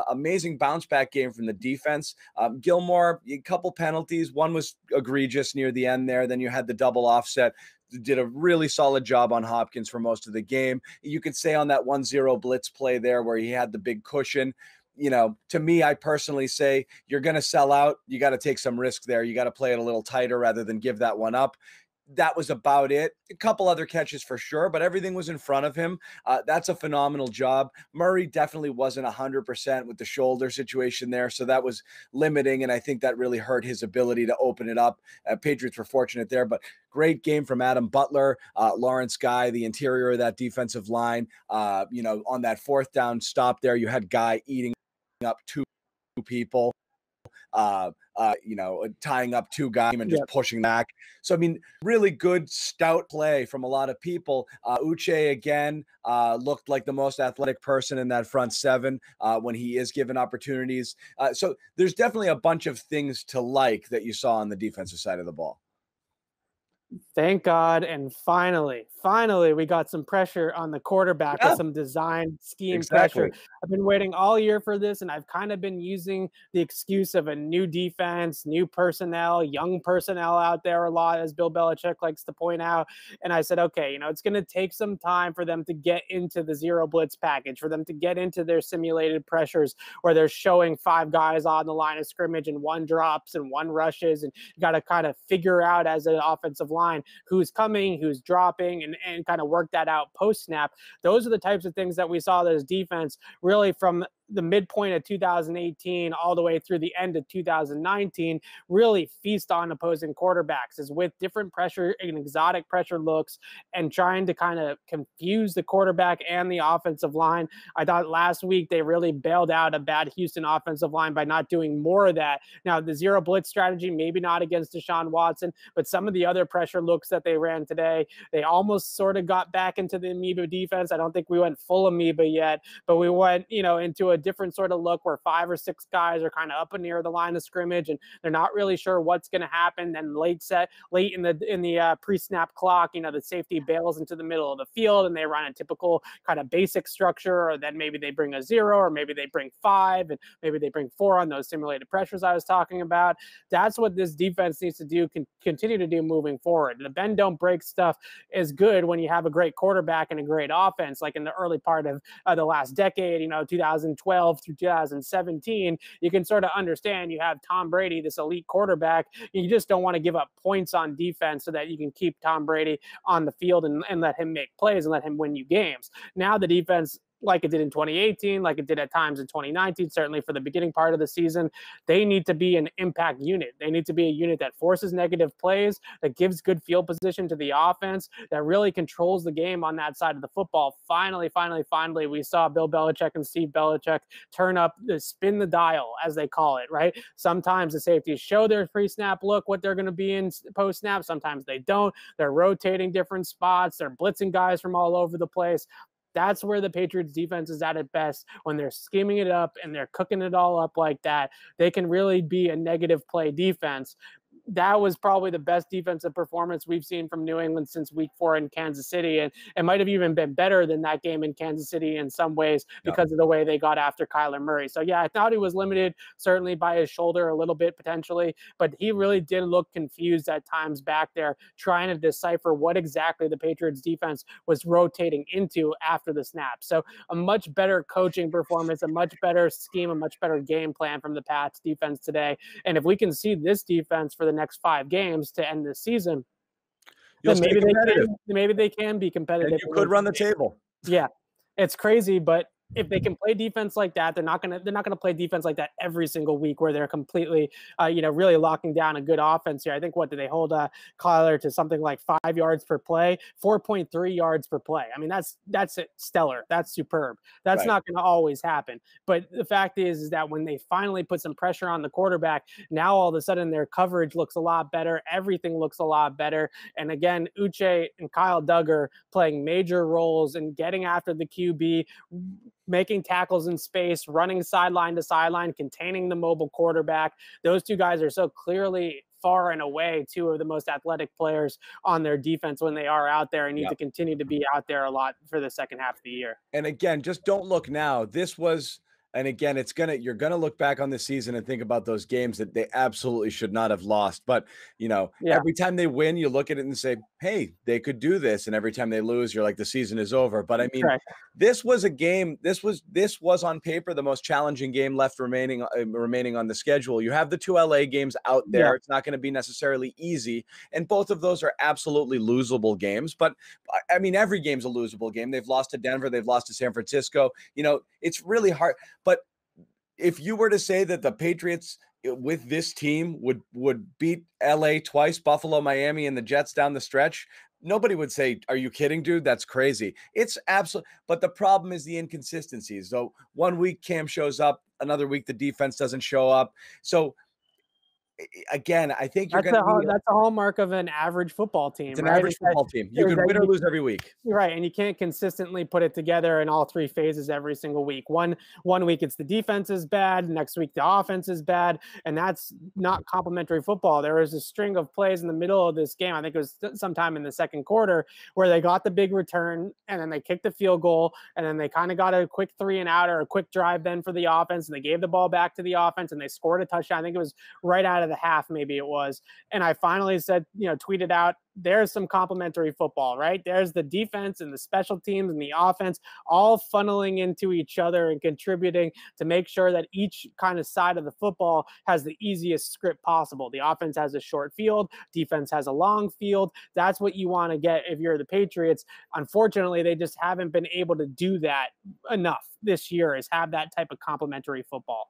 amazing bounce back game from the defense. Gilmore, a couple penalties. One was egregious near the end there. Then you had the double offset. Did a really solid job on Hopkins for most of the game. You could say on that 1-0 blitz play there where he had the big cushion, to me, I personally say you're going to sell out. You got to take some risk there. You got to play it a little tighter rather than give that one up. That was about it. A couple other catches for sure, but everything was in front of him. That's a phenomenal job. Murray definitely wasn't 100% with the shoulder situation there, so that was limiting, and I think that really hurt his ability to open it up. Patriots were fortunate there, but great game from Adam Butler, Lawrence Guy, the interior of that defensive line. On that fourth down stop there, you had Guy eating up two people. Tying up two guys and just pushing back. So, I mean, really good, stout play from a lot of people. Uche, again, looked like the most athletic person in that front seven when he is given opportunities. So there's definitely a bunch of things to like that you saw on the defensive side of the ball. Thank God. And finally, we got some pressure on the quarterback with some design scheme pressure. I've been waiting all year for this, and I've kind of been using the excuse of a new defense, new personnel, young personnel out there a lot, as Bill Belichick likes to point out. And I said, okay, it's going to take some time for them to get into the zero blitz package, for them to get into their simulated pressures where they're showing 5 guys on the line of scrimmage and 1 drops and 1 rushes. And you got to kind of figure out as an offensive line who's coming, who's dropping, and kind of work that out post snap. Those are the types of things that we saw this defense really from the midpoint of 2018 all the way through the end of 2019 really feast on opposing quarterbacks, is with different pressure and exotic pressure looks and trying to kind of confuse the quarterback and the offensive line. I thought last week they really bailed out a bad Houston offensive line by not doing more of that. Now, the zero blitz strategy, maybe not against Deshaun Watson, but some of the other pressure looks that they ran today, they almost sort of got back into the amoeba defense. I don't think we went full amoeba yet, but we went, into a different sort of look where 5 or 6 guys are kind of up and near the line of scrimmage and they're not really sure what's going to happen. Then late in the pre-snap clock, the safety bails into the middle of the field and they run a typical kind of basic structure, or then maybe they bring a 0, or maybe they bring 5, and maybe they bring 4 on those simulated pressures I was talking about. That's what this defense needs to do, continue to do moving forward. The bend don't break stuff is good when you have a great quarterback and a great offense, like in the early part of the last decade, 2012 through 2017, you can sort of understand you have Tom Brady, this elite quarterback. You just don't want to give up points on defense so that you can keep Tom Brady on the field and let him make plays and let him win you games. Now the defense, like it did in 2018, like it did at times in 2019, certainly for the beginning part of the season, they need to be an impact unit. They need to be a unit that forces negative plays, that gives good field position to the offense, that really controls the game on that side of the football. Finally, we saw Bill Belichick and Steve Belichick spin the dial, as they call it, right? Sometimes the safeties show their pre-snap look, what they're going to be in post-snap. Sometimes they don't. They're rotating different spots. They're blitzing guys from all over the place. That's where the Patriots defense is at best, when they're scheming it up and they're cooking it all up like that. They can really be a negative play defense. That was probably the best defensive performance we've seen from New England since week 4 in Kansas City. And it might have even been better than that game in Kansas City in some ways because of the way they got after Kyler Murray. So yeah, I thought he was limited certainly by his shoulder a little bit potentially, but he really did look confused at times back there, trying to decipher what exactly the Patriots defense was rotating into after the snap. So a much better coaching performance, a much better scheme, a much better game plan from the Pats defense today. And if we can see this defense for the next 5 games to end the season, then maybe they can be competitive. And you could run the table. Yeah, it's crazy, but if they can play defense like that, they're not gonna play defense like that every single week where they're completely, really locking down a good offense here. I think, what did they hold Kyler to something like 5 yards per play, 4.3 yards per play. I mean, that's stellar. That's superb. That's not going to always happen. But the fact is that when they finally put some pressure on the quarterback, now all of a sudden their coverage looks a lot better. Everything looks a lot better. And again, Uche and Kyle Duggar playing major roles in getting after the QB, making tackles in space, running sideline to sideline, containing the mobile quarterback. Those 2 guys are so clearly far and away 2 of the most athletic players on their defense when they are out there, and need to continue to be out there a lot for the second half of the year. And again, just don't look now. This was And again, you're gonna look back on the season and think about those games that they absolutely should not have lost. But Yeah. every time they win, you look at it and say, "Hey, they could do this." And every time they lose, you're like, "The season is over." But I mean, Correct. this was a game. This was on paper the most challenging game left remaining on the schedule. You have the 2 LA games out there. Yeah. It's not going to be necessarily easy, and both of those are absolutely losable games. But I mean, every game's a losable game. They've lost to Denver. They've lost to San Francisco. It's really hard. But if you were to say that the Patriots with this team would beat LA twice, Buffalo, Miami, and the Jets down the stretch, nobody would say, "Are you kidding, dude? That's crazy." It's absolute. But the problem is the inconsistencies. So one week Cam shows up, another week the defense doesn't show up. So again, I think that's a hallmark of an average football team. It's an right? average football team. You can win or lose every week. Right, and you can't consistently put it together in all 3 phases every single week. One week it's the defense is bad, next week the offense is bad, and that's not complimentary football. There was a string of plays in the middle of this game, I think it was sometime in the second quarter, where they got the big return, and then they kicked the field goal, and then they kind of got a quick 3 and out or a quick drive then for the offense, and they gave the ball back to the offense, and they scored a touchdown. I think it was right out of the half, maybe it was. And I finally said, tweeted out, there's some complimentary football, right? There's the defense and the special teams and the offense all funneling into each other and contributing to make sure that each kind of side of the football has the easiest script possible. The offense has a short field, defense has a long field. That's what you want to get if you're the Patriots. Unfortunately, they just haven't been able to do that enough this year, is have that type of complimentary football.